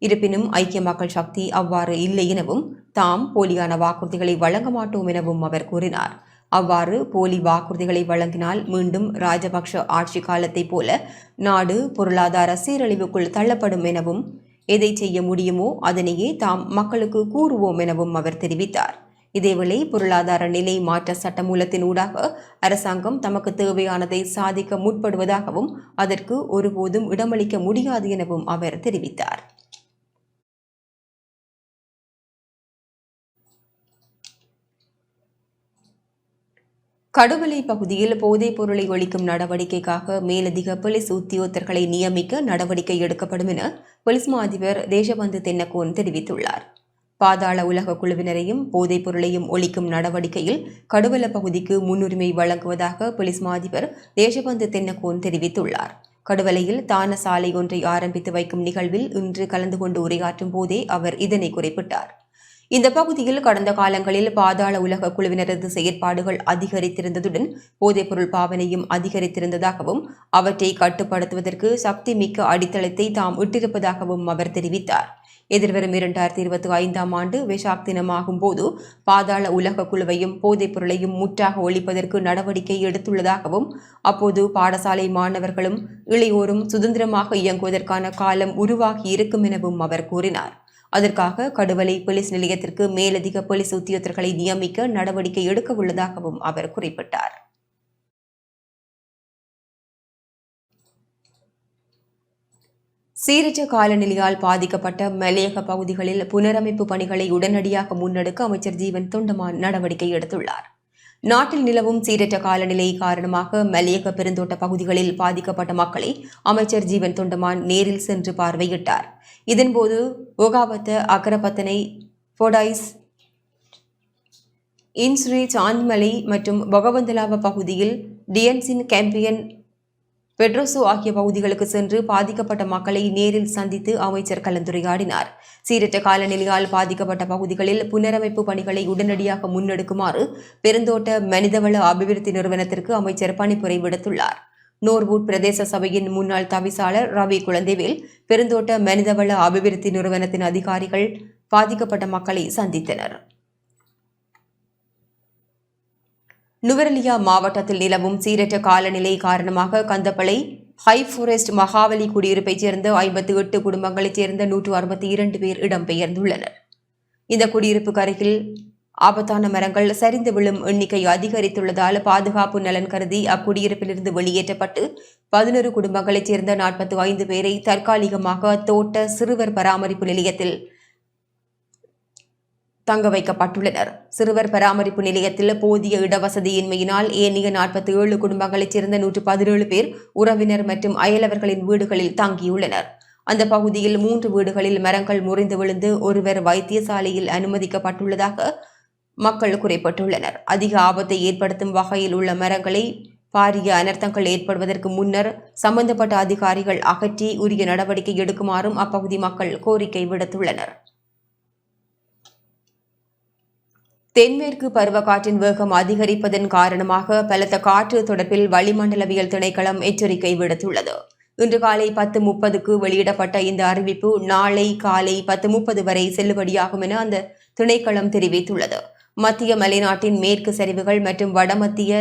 இருப்பினும் ஐக்கிய மக்கள் சக்தி அவ்வாறு இல்லை எனவும் தாம் போலியான வாக்குறுதிகளை வழங்க மாட்டோம் எனவும் அவர் கூறினார். அவ்வாறு போலி வாக்குறுதிகளை வழங்கினால் மீண்டும் ராஜபக்ஷ ஆட்சி காலத்தை போல நாடு பொருளாதார சீரழிவுக்குள் தள்ளப்படும் எனவும் எதை செய்ய முடியுமோ அதனையே தாம் மக்களுக்கு கூறுவோம் எனவும் அவர் தெரிவித்தார். இதேவேளை பொருளாதார நிலை மாற்ற சட்டமூலத்தின் ஊடாக அரசாங்கம் தமக்கு தேவையானதை சாதிக்க முற்படுவதாகவும் அதற்கு ஒருபோதும் இடமளிக்க முடியாது எனவும் அவர் தெரிவித்தார். கடுவலை பகுதியில் போதைப் பொருளை ஒழிக்கும் நடவடிக்கைக்காக மேலதிக போலீஸ் உத்தியோகத்தர்களை நியமிக்க நடவடிக்கை எடுக்கப்படும் என போலீஸ் மா அதிபர் தேசபந்து தென்னக்கோன் தெரிவித்துள்ளார். பாதாள உலக குழுவினரையும் போதைப் பொருளையும் ஒழிக்கும் நடவடிக்கையில் கடுவல பகுதிக்கு முன்னுரிமை வழங்குவதாக போலீஸ் மா அதிபர் தேசபந்து தென்னக்கோன் தெரிவித்துள்ளார். கடுவலையில் தான சாலை ஒன்றை ஆரம்பித்து வைக்கும் நிகழ்வில் இன்று கலந்து கொண்டு உரையாற்றும் போதே அவர் இதனை குறிப்பிட்டார். இந்த பகுதியில் கடந்த காலங்களில் பாதாள உலக குழுவினரது செயற்பாடுகள் அதிகரித்திருந்ததுடன் போதைப்பொருள் பாவனையும் அதிகரித்திருந்ததாகவும் அவற்றை கட்டுப்படுத்துவதற்கு சக்தி மிக்க அடித்தளத்தை தாம் இட்டிருப்பதாகவும் அவர் தெரிவித்தார். எதிர்வரும் 2025ஆம் ஆண்டு வெசாக் தினமாகும் போது பாதாள உலக குழுவையும் போதைப் பொருளையும் முற்றாக ஒழிப்பதற்கு நடவடிக்கை எடுத்துள்ளதாகவும் அப்போது பாடசாலை மாணவர்களும் இளையோரும் சுதந்திரமாக இயங்குவதற்கான காலம் உருவாகி இருக்கும் எனவும் அவர் கூறினார். அதற்காக கடுவலை போலீஸ் நிலையத்திற்கு மேலதிக போலீஸ் உத்தியோகத்தர்களை நியமிக்க நடவடிக்கை எடுக்க உள்ளதாகவும் அவர் குறிப்பிட்டார். சீரற்ற காலநிலையால் பாதிக்கப்பட்ட மலையக பகுதிகளில் புனரமைப்பு பணிகளை உடனடியாக முன்னெடுக்க அமைச்சர் ஜீவன் தொண்டமான் நடவடிக்கை எடுத்துள்ளார். நாட்டில் நிலவும் சீரற்ற காலநிலை காரணமாக மலையக பெருந்தோட்ட பகுதிகளில் பாதிக்கப்பட்ட மக்களை அமைச்சர் ஜீவன் தொண்டமான் நேரில் சென்று பார்வையிட்டார். இதன்போது ஒகாவத்த, அக்கரப்பத்தனை, பொடாய்ஸ், இன்ஸ்ரீ, சாந்திமலை மற்றும் பொகவந்தலாவ பகுதியில் டியன்சின், கேம்பியன், பெட்ரோசோ ஆகிய பகுதிகளுக்கு சென்று பாதிக்கப்பட்ட மக்களை நேரில் சந்தித்து அமைச்சர் கலந்துரையாடினார். சீரற்ற காலநிலையால் பாதிக்கப்பட்ட பகுதிகளில் புனரமைப்பு பணிகளை உடனடியாக முன்னெடுக்குமாறு பெருந்தோட்ட மனிதவள அபிவிருத்தி நிறுவனத்திற்கு அமைச்சர் பணிப்புரை விடுத்துள்ளார். நோர்வூட் பிரதேச சபையின் முன்னாள் தவிசாளர் ரவி குழந்தைவேல் பெருந்தோட்ட மனிதவள அபிவிருத்தி நிறுவனத்தின் அதிகாரிகள் பாதிக்கப்பட்ட மக்களை சந்தித்தனர். நுவரெலியா மாவட்டத்தில் நிலவும் சீரற்ற காலநிலை காரணமாக கந்தப்பளை ஹை ஃபாரஸ்ட் மகாவலி குடியிருப்பைச் சேர்ந்த 58 குடும்பங்களைச் சேர்ந்த 162 பேர் இடம்பெயர்ந்துள்ளனர். இந்த குடியிருப்புக்கு அருகில் ஆபத்தான மரங்கள் சரிந்து விழும் எண்ணிக்கை அதிகரித்துள்ளதால் பாதுகாப்பு நலன் கருதி அக்குடியிருப்பிலிருந்து வெளியேற்றப்பட்டு 11 குடும்பங்களைச் சேர்ந்த 45 பேரை தற்காலிகமாக தோட்ட சிறுவர் பராமரிப்பு நிலையத்தில் தங்க வைக்கப்பட்டுள்ளனர். சிறுவர் பராமரிப்பு நிலையத்தில் போதிய இடவசதியின்மையினால் ஏனைய 47 குடும்பங்களைச் சேர்ந்த 117 பேர் உறவினர் மற்றும் அயலவர்களின் வீடுகளில் தங்கியுள்ளனர். அந்த பகுதியில் 3 வீடுகளில் மரங்கள் முறிந்து விழுந்து ஒருவர் வைத்தியசாலையில் அனுமதிக்கப்பட்டுள்ளதாக மக்கள் குறிப்பிட்டுள்ளனர். அதிக ஆபத்தை ஏற்படுத்தும் வகையில் உள்ள மரங்களை பாரிய அனர்த்தங்கள் ஏற்படுவதற்கு முன்னர் சம்பந்தப்பட்ட அதிகாரிகள் அகற்றி உரிய நடவடிக்கை எடுக்குமாறும் அப்பகுதி மக்கள் கோரிக்கை விடுத்துள்ளனர். தென்மேற்கு பருவக்காற்றின் வேகம் அதிகரிப்பதன் காரணமாக பலத்த காற்று தொடர்பில் வளிமண்டலவியல் திணைக்களம் எச்சரிக்கை விடுத்துள்ளது. இன்று காலை 10:30க்கு வெளியிடப்பட்ட இந்த அறிவிப்பு நாளை காலை 10:30 வரை செல்லுபடியாகும் என அந்த திணைக்களம் தெரிவித்துள்ளது. மத்திய மலைநாட்டின் மேற்கு சரிவுகள் மற்றும் வடமத்திய,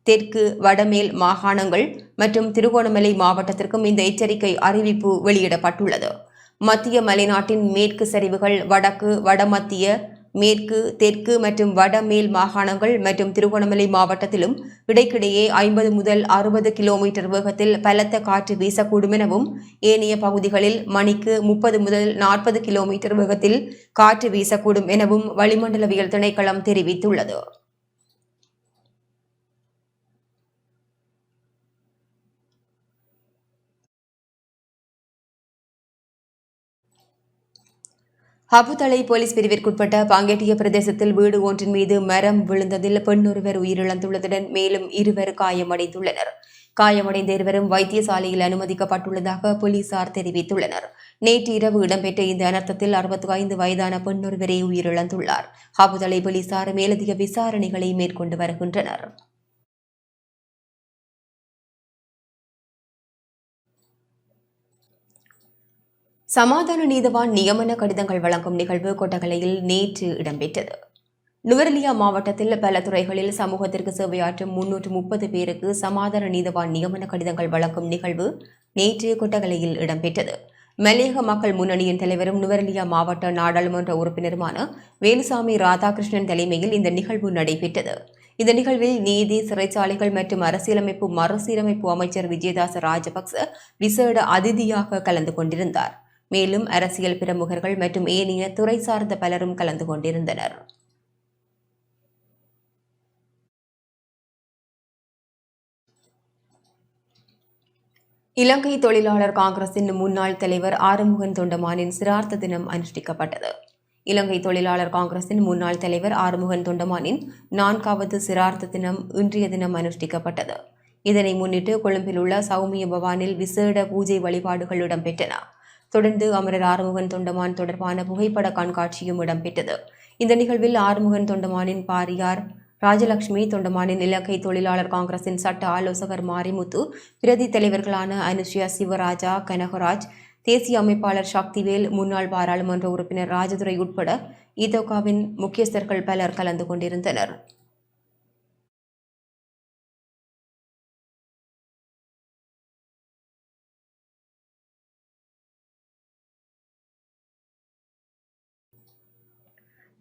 தெற்கு, வடமேல் மாகாணங்கள் மற்றும் திருகோணமலை மாவட்டத்திற்கும் இந்த எச்சரிக்கை அறிவிப்பு வெளியிடப்பட்டுள்ளது. மத்திய மலைநாட்டின் மேற்கு சரிவுகள், வடக்கு, வடமத்திய, மேற்கு, தெற்கு மற்றும் வடமேல் மாகாணங்கள் மற்றும் திருகோணமலை மாவட்டத்திலும் இடைக்கிடையே 50 முதல் 60 கிலோமீட்டர் வேகத்தில் பலத்த காற்று வீசக்கூடும் எனவும் ஏனைய பகுதிகளில் மணிக்கு 30 முதல் 40 கிலோமீட்டர் வேகத்தில் காற்று வீசக்கூடும் எனவும் வளிமண்டலவியல் திணைக்களம் தெரிவித்துள்ளது. ஹபுதளை போலீஸ் பிரிவிற்குட்பட்ட பாங்கேட்டிய பிரதேசத்தில் வீடு ஒன்றின் மீது மரம் விழுந்ததில் பெண்ணொருவர் உயிரிழந்துள்ளதுடன் மேலும் 2 காயமடைந்துள்ளனர். காயமடைந்த இருவரும் வைத்தியசாலையில் அனுமதிக்கப்பட்டுள்ளதாக போலீசார் தெரிவித்துள்ளனர். நேற்று இரவு இடம்பெற்ற இந்த அனர்த்தத்தில் 65 வயதான பெண்ணொருவரே உயிரிழந்துள்ளார். ஹபுதளை போலீசார் மேலதிக விசாரணைகளை மேற்கொண்டு வருகின்றனர். சமாதான நீதவான் நியமன கடிதங்கள் வழங்கும் நிகழ்வு கொட்டகலையில் நேற்று இடம்பெற்றது. நுவரெலியா மாவட்டத்தில் பல துறைகளில் சமூகத்திற்கு சேவையாற்றும் 330 பேருக்கு சமாதான நீதவான் நியமன கடிதங்கள் வழங்கும் நிகழ்வு நேற்று கொட்டகலையில் இடம்பெற்றது. மலையக மக்கள் முன்னணியின் தலைவரும் நுவரெலியா மாவட்ட நாடாளுமன்ற உறுப்பினருமான வேலுசாமி ராதாகிருஷ்ணன் தலைமையில் இந்த நிகழ்வு நடைபெற்றது. இந்த நிகழ்வில் நீதி, சிறைச்சாலைகள் மற்றும் அரசியலமைப்பு மறுசீரமைப்பு அமைச்சர் விஜயதாச ராஜபக்ச விசேட அதிதியாக கலந்து கொண்டிருந்தார். மேலும் அரசியல் பிரமுகர்கள் மற்றும் ஏனைய துறை சார்ந்த பலரும் கலந்து கொண்டிருந்தனர். இலங்கை தொழிலாளர் காங்கிரசின் முன்னாள் தலைவர் ஆறுமுகன் தொண்டமானின் சிரார்த்த தினம் அனுஷ்டிக்கப்பட்டது. இலங்கை தொழிலாளர் காங்கிரசின் முன்னாள் தலைவர் ஆறுமுகன் தொண்டமானின் 4வது சிரார்த்த தினம் இன்றைய தினம் அனுஷ்டிக்கப்பட்டது. இதனை முன்னிட்டு கொழும்பில் உள்ள சௌமிய பவானில் விசேட பூஜை வழிபாடுகள் இடம்பெற்றன. தொடர்ந்து அமரர் ஆறுமுகன் தொண்டமான் தொடர்பான புகைப்பட கண்காட்சியும் இடம்பெற்றது. இந்த நிகழ்வில் ஆறுமுகன் தொண்டமானின் பாரியார் ராஜலட்சுமி, தொண்டமானின் இலங்கை தொழிலாளர் காங்கிரசின் சட்ட ஆலோசகர் மாரிமுத்து, பிரதி தலைவர்களான அனுஷியா சிவராஜா, கனகராஜ், தேசிய அமைப்பாளர் சக்திவேல், முன்னாள் பாராளுமன்ற உறுப்பினர் ராஜதுரை உட்பட இதோகாவின் முக்கியஸ்தர்கள் பலர் கலந்து கொண்டிருந்தனர்.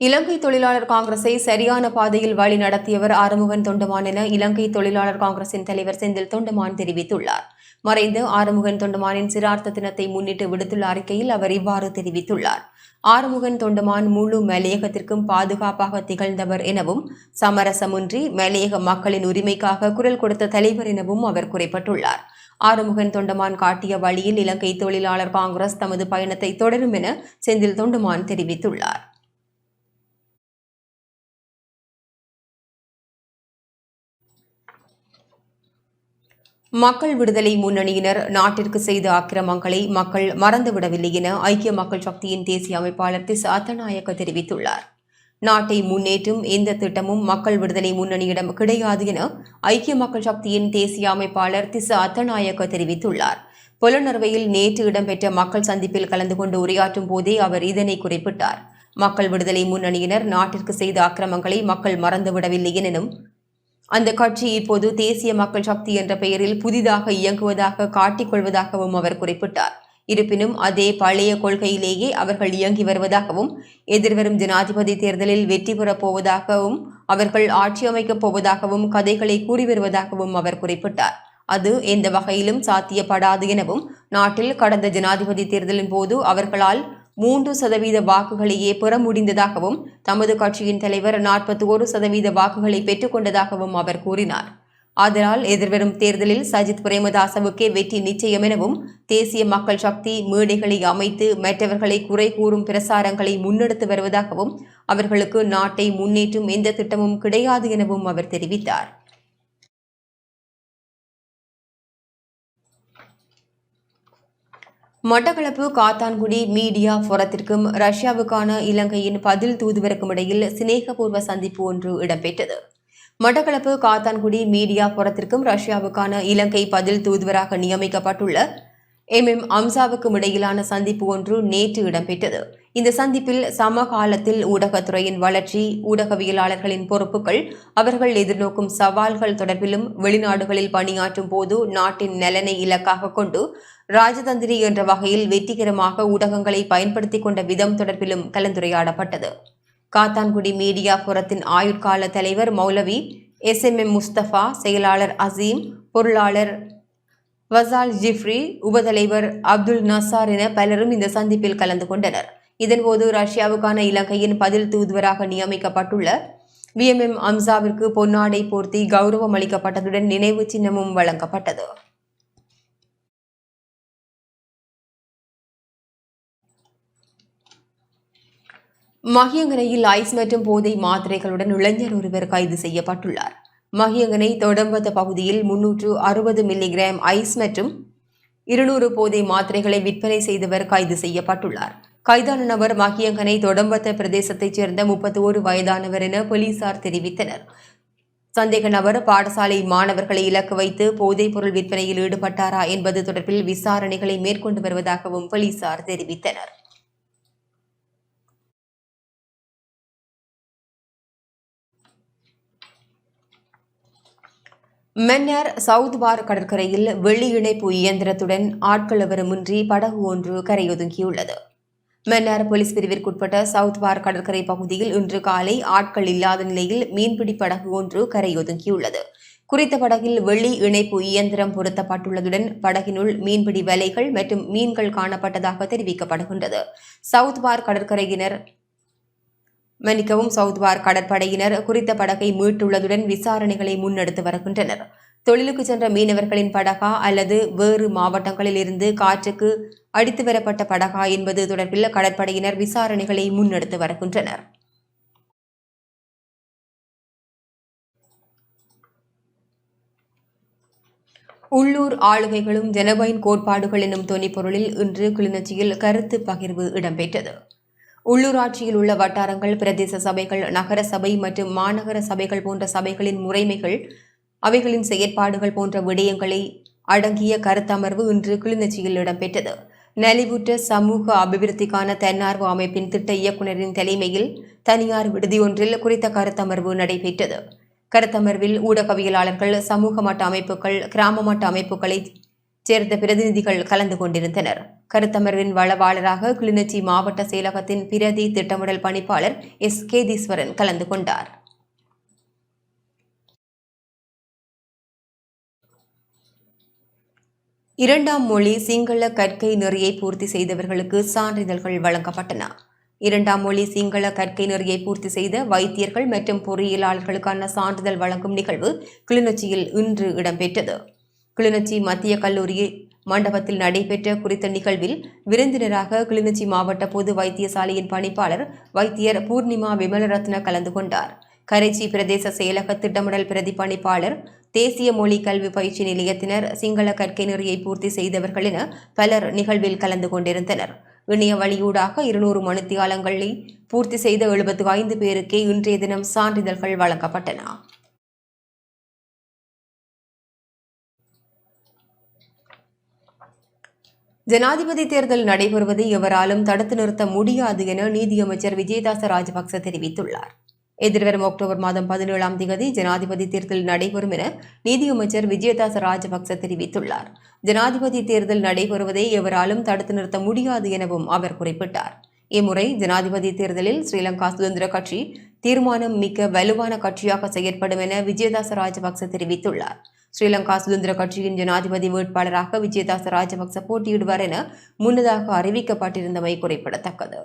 இலங்கை தொழிலாளர் காங்கிரஸை சரியான பாதையில் வழி நடத்தியவர் ஆறுமுகன் தொண்டமான் என இலங்கை தொழிலாளர் காங்கிரசின் தலைவர் செந்தில் தொண்டமான் தெரிவித்துள்ளார். மறைந்த ஆறுமுகன் தொண்டமானின் சிரார்த்த தினத்தை முன்னிட்டு விடுத்துள்ள அறிக்கையில் அவர் இவ்வாறு தெரிவித்துள்ளார். ஆறுமுகன் தொண்டமான் முழு மலையகத்திற்கும் பாதுகாப்பாக திகழ்ந்தவர் எனவும் சமரசமின்றி மலையக மக்களின் உரிமைக்காக குரல் கொடுத்த தலைவர் எனவும் அவர் குறிப்பிட்டுள்ளார். ஆறுமுகன் தொண்டமான் காட்டிய வழியில் இலங்கை தொழிலாளர் காங்கிரஸ் தமது பயணத்தை தொடரும் என செந்தில் தொண்டமான் தெரிவித்துள்ளார். மக்கள் விடுதலை முன்னணியினர் நாட்டிற்கு செய்த அக்கிரமங்களை மக்கள் மறந்துவிடவில்லை என ஐக்கிய மக்கள் சக்தியின் தேசிய அமைப்பாளர் திஸ் அத்தநாயக்க தெரிவித்துள்ளார். நாட்டை முன்னேற்றும் எந்த திட்டமும் மக்கள் விடுதலை முன்னணியிடம் கிடையாது என ஐக்கிய மக்கள் சக்தியின் தேசிய அமைப்பாளர் திஸ் அத்தநாயக்க தெரிவித்துள்ளார். புலனறுவையில் நேற்று இடம்பெற்ற மக்கள் சந்திப்பில் கலந்து கொண்டு உரையாற்றும் போதே அவர் இதனை குறிப்பிட்டார். மக்கள் விடுதலை முன்னணியினர் நாட்டிற்கு செய்த அக்கிரமங்களை மக்கள் மறந்துவிடவில்லை எனும் அந்த கட்சி இப்போது தேசிய மக்கள் சக்தி என்ற பெயரில் புதிதாக இயங்குவதாக காட்டிக்கொள்வதாகவும் அவர் குறிப்பிட்டார். இருப்பினும் அதே பழைய கொள்கையிலேயே அவர்கள் இயங்கி வருவதாகவும் எதிர்வரும் ஜனாதிபதி தேர்தலில் வெற்றி பெறப் போவதாகவும் அவர்கள் ஆட்சி அமைக்கப் போவதாகவும் கதைகளை கூறி வருவதாகவும் அவர் குறிப்பிட்டார். அது எந்த வகையிலும் சாத்தியப்படாது எனவும் நாட்டில் கடந்த ஜனாதிபதி தேர்தலின் போது அவர்களால் 3% வாக்குகளையே பெற முடிந்ததாகவும் தமது கட்சியின் தலைவர் 41% வாக்குகளை பெற்றுக் கொண்டதாகவும் அவர் கூறினார். ஆதலால் எதிர்வரும் தேர்தலில் சஜித் பிரேமதாசவுக்கே வெற்றி நிச்சயம் எனவும் தேசிய மக்கள் சக்தி மேடைகளை அமைத்து மற்றவர்களை குறை கூறும் பிரசாரங்களை முன்னெடுத்து வருவதாகவும் அவர்களுக்கு நாட்டை முன்னேற்றும் எந்த திட்டமும் கிடையாது எனவும் அவர் தெரிவித்தார். மட்டக்களப்பு காத்தான்குடி மீடியா ஃபோரத்திற்கும் ரஷ்யாவுக்கான இலங்கையின் பதில் தூதுவருக்கும் இடையில் சிநேகபூர்வ சந்திப்பு ஒன்று இடம்பெற்றது. மட்டக்களப்பு காத்தான்குடி மீடியா ஃபோரத்திற்கும் ரஷ்யாவுக்கான இலங்கை பதில் தூதுவராக நியமிக்கப்பட்டுள்ள அம்சாவுக்கும் இடையிலான சந்திப்பு ஒன்று நேற்று இடம்பெற்றது. இந்த சந்திப்பில் சமகாலத்தில் ஊடகத்துறையின் வளர்ச்சி, ஊடகவியலாளர்களின் பொறுப்புகள், அவர்கள் எதிர்நோக்கும் சவால்கள் தொடர்பிலும் வெளிநாடுகளில் பணியாற்றும் போது நாட்டின் நலனை இலக்காக கொண்டு ராஜதந்திரி என்ற வகையில் வெற்றிகரமாக ஊடகங்களை பயன்படுத்திக் கொண்ட விதம் தொடர்பிலும் கலந்துரையாடப்பட்டது. காத்தான்குடி மீடியா ஃபோரத்தின் ஆயுட்கால தலைவர் மௌலவி SMM முஸ்தபா, செயலாளர் அசீம், பொருளாளர் வசால் ஜிப்ரி, உபதலைவர் அப்துல் நசார் என பலரும் இந்த சந்திப்பில் கலந்து கொண்டனர். இதன்போது ரஷ்யாவுக்கான இலங்கையின் பதில் தூதுவராக நியமிக்கப்பட்டுள்ள அம்சாவிற்கு பொன்னாடை போர்த்தி கௌரவம் அளிக்கப்பட்டதுடன் நினைவு சின்னமும் வழங்கப்பட்டது. மகியங்கனையில் ஐஸ் மற்றும் போதை மாத்திரைகளுடன் இளைஞர் ஒருவர் கைது செய்யப்பட்டுள்ளார். மகியங்கனை தொடம்பத்த பகுதியில் 360 மில்லிகிராம் ஐஸ் மற்றும் 200 போதை மாத்திரைகளை விற்பனை செய்தவர் கைது செய்யப்பட்டுள்ளார். கைதான நபர் மகியங்கனை தொடம்பத்த பிரதேசத்தைச் சேர்ந்த 31 வயதானவர் என போலீசார் தெரிவித்தனர். சந்தேக நபர் பாடசாலை மாணவர்களை இலக்கு வைத்து போதைப் பொருள் விற்பனையில் ஈடுபட்டாரா என்பது தொடர்பில் விசாரணைகளை மேற்கொண்டு வருவதாகவும் போலீசார் தெரிவித்தனர். மன்னார் சவுத் பார் கடற்கரையில் வெள்ளி இணைப்பு இயந்திரத்துடன் ஆட்கள் எவருமின்றி படகு ஒன்று கரையொதுங்கியுள்ளது. மன்னார் போலீஸ் பிரிவிற்குட்பட்ட சவுத் பார் கடற்கரை பகுதியில் இன்று காலை ஆட்கள் இல்லாத நிலையில் மீன்பிடி படகு ஒன்று கரையொதுங்கியுள்ளது. குறித்த படகில் வெள்ளி இணைப்பு இயந்திரம் பொருத்தப்பட்டுள்ளதுடன் படகினுள் மீன்பிடி வலைகள் மற்றும் மீன்கள் காணப்பட்டதாக தெரிவிக்கப்படுகின்றது. சவுத் பார் கடற்படையினர் குறித்த படகை மீட்டுள்ளதுடன் விசாரணைகளை முன்னெடுத்து வருகின்றனர். தொழிலுக்கு சென்ற மீனவர்களின் படகா அல்லது வேறு மாவட்டங்களில் இருந்து காற்றுக்கு அடித்து வரப்பட்ட படகா என்பது தொடர்பில் கடற்படையினர் விசாரணைகளை முன்னெடுத்து வருகின்றனர். உள்ளூர் ஆளுகைகளும் ஜனபயின் கோட்பாடுகள் எனும் தொனிப்பொருளில் இன்று கிளிநொச்சியில் கருத்து பகிர்வு இடம்பெற்றது. உள்ளூராட்சியில் உள்ள வட்டாரங்கள், பிரதேச சபைகள், நகர சபை மற்றும் மாநகர சபைகள் போன்ற சபைகளின் முறைமைகள், அவைகளின் செயற்பாடுகள் போன்ற விடயங்களை அடங்கிய கருத்தமர்வு இன்று கிளிநொச்சியில் இடம்பெற்றது. நலிவுற்ற சமூக அபிவிருத்திக்கான தன்னார்வ அமைப்பின் திட்ட இயக்குநரின் தலைமையில் தனியார் விடுதியொன்றில் குறித்த கருத்தமர்வு நடைபெற்றது. கருத்தமர்வில் ஊடகவியலாளர்கள், சமூக மட்ட அமைப்புகள், கிராம மட்ட அமைப்புகளை சேர்ந்த பிரதிநிதிகள் கலந்து கொண்டிருந்தனர். கருத்தமர்வின் வளவாளராக கிளிநொச்சி மாவட்ட செயலகத்தின் பிரதி திட்டமிடல் பணிப்பாளர் கேதீஸ்வரன் கலந்து கொண்டார். இரண்டாம் மொழி சிங்கள கற்கை நெறியை பூர்த்தி செய்தவர்களுக்கு சான்றிதழ்கள் வழங்கப்பட்டன. இரண்டாம் மொழி சிங்கள கற்கை நெறியை பூர்த்தி செய்த வைத்தியர்கள் மற்றும் பொறியியலாளர்களுக்கான சான்றிதழ் வழங்கும் நிகழ்வு கிளிநொச்சியில் இன்று இடம்பெற்றது. கிளிநொச்சி மத்திய கல்லூரி மண்டபத்தில் நடைபெற்ற குறித்த நிகழ்வில் விருந்தினராக கிளிநொச்சி மாவட்ட பொது வைத்தியசாலையின் பணிப்பாளர் வைத்தியர் பூர்ணிமா விமலரத்ன கலந்து கொண்டார். கரைச்சி பிரதேச செயலக திட்டமிடல் பிரதி பணிப்பாளர், தேசிய மொழி கல்வி பயிற்சி நிலையத்தினர், சிங்கள கற்கை நெறியை பூர்த்தி செய்தவர்கள் என பலர் நிகழ்வில் கலந்து கொண்டிருந்தனர். இணைய வழியூடாக 200 மணித்தியாலங்களை பூர்த்தி செய்த 75 பேருக்கே இன்றைய தினம் சான்றிதழ்கள் வழங்கப்பட்டன. ஜனாதிபதி தேர்தல் நடைபெறுவதை எவராலும் தடுத்து நிறுத்த முடியாது என நீதியமைச்சர் விஜயதாச ராஜபக்ச தெரிவித்துள்ளார். எதிர்வரும் அக்டோபர் மாதம் 17ஆம் தேதி ஜனாதிபதி தேர்தல் நடைபெறும் என நீதியமைச்சர் விஜயதாச ராஜபக்ச தெரிவித்துள்ளார். ஜனாதிபதி தேர்தல் நடைபெறுவதை எவராலும் தடுத்து நிறுத்த முடியாது எனவும் அவர் குறிப்பிட்டார். இம்முறை ஜனாதிபதி தேர்தலில் ஸ்ரீலங்கா சுதந்திர கட்சி தீர்மானம் மிக்க வலுவான கட்சியாக செயற்படும் என விஜயதாச ராஜபக்ச தெரிவித்துள்ளார். ஸ்ரீலங்கா சுதந்திர கட்சியின் ஜனாதிபதி வேட்பாளராக விஜயதாச ராஜபக்ச போட்டியிடுவார் என முன்னதாக அறிவிக்கப்பட்டிருந்தமை குறிப்பிடத்தக்கது.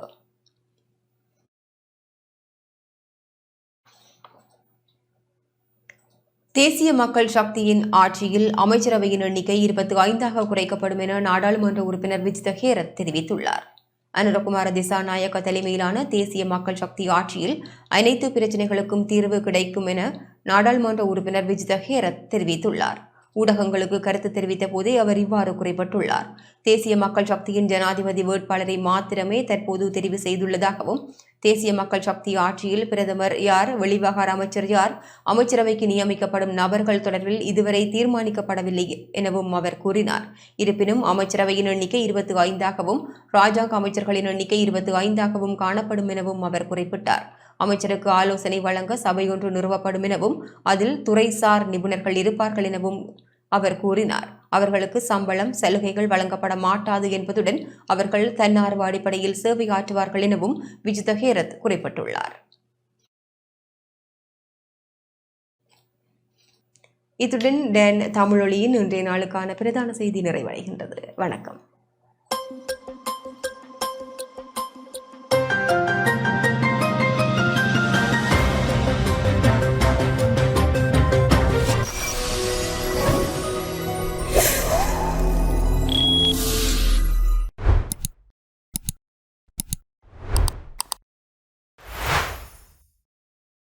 தேசிய மக்கள் சக்தியின் ஆட்சியில் அமைச்சரவையின் எண்ணிக்கை 25ஆக குறைக்கப்படும் என நாடாளுமன்ற உறுப்பினர் விஜித ஹேரத் தெரிவித்துள்ளார். அனுரகுமார திசாநாயக்க தலைமையிலான தேசிய மக்கள் சக்தி ஆட்சியில் அனைத்து பிரச்சினைகளுக்கும் தீர்வு கிடைக்கும் என நாடாளுமன்ற உறுப்பினர் விஜித ஹேரத் தெரிவித்துள்ளார். ஊடகங்களுக்கு கருத்து தெரிவித்த போதே அவர் இவ்வாறு குறிப்பிட்டுள்ளார். தேசிய மக்கள் சக்தியின் ஜனாதிபதி வேட்பாளரை மாத்திரமே தற்போது தெரிவு செய்துள்ளதாகவும், தேசிய மக்கள் சக்தி ஆட்சியில் பிரதமர் யார், வெளிவிவகார அமைச்சர் யார், அமைச்சரவைக்கு நியமிக்கப்படும் நபர்கள் தொடர்பில் இதுவரை தீர்மானிக்கப்படவில்லை எனவும் அவர் கூறினார். இருப்பினும் அமைச்சரவையின் எண்ணிக்கை 25ஆகவும் ராஜாங்க அமைச்சர்களின் எண்ணிக்கை 25ஆகவும் காணப்படும் எனவும் அவர் குறிப்பிட்டார். அமைச்சருக்கு ஆலோசனை வழங்க சபை ஒன்று நிறுவப்படும் எனவும் அதில் துறைசார் நிபுணர்கள் இருப்பார்கள் எனவும் அவர் கூறினார். அவர்களுக்கு சம்பளம், சலுகைகள் வழங்கப்பட மாட்டாது என்பதுடன் அவர்கள் தன்னார்வ அடிப்படையில் சேவை ஆற்றுவார்கள் எனவும் விஜித ஹேரத் குறிப்பிட்டுள்ளார். இத்துடன் டேன் தமிழொலியின் இன்றைய நாளுக்கான பிரதான செய்தி நிறைவடைகின்றது. வணக்கம்.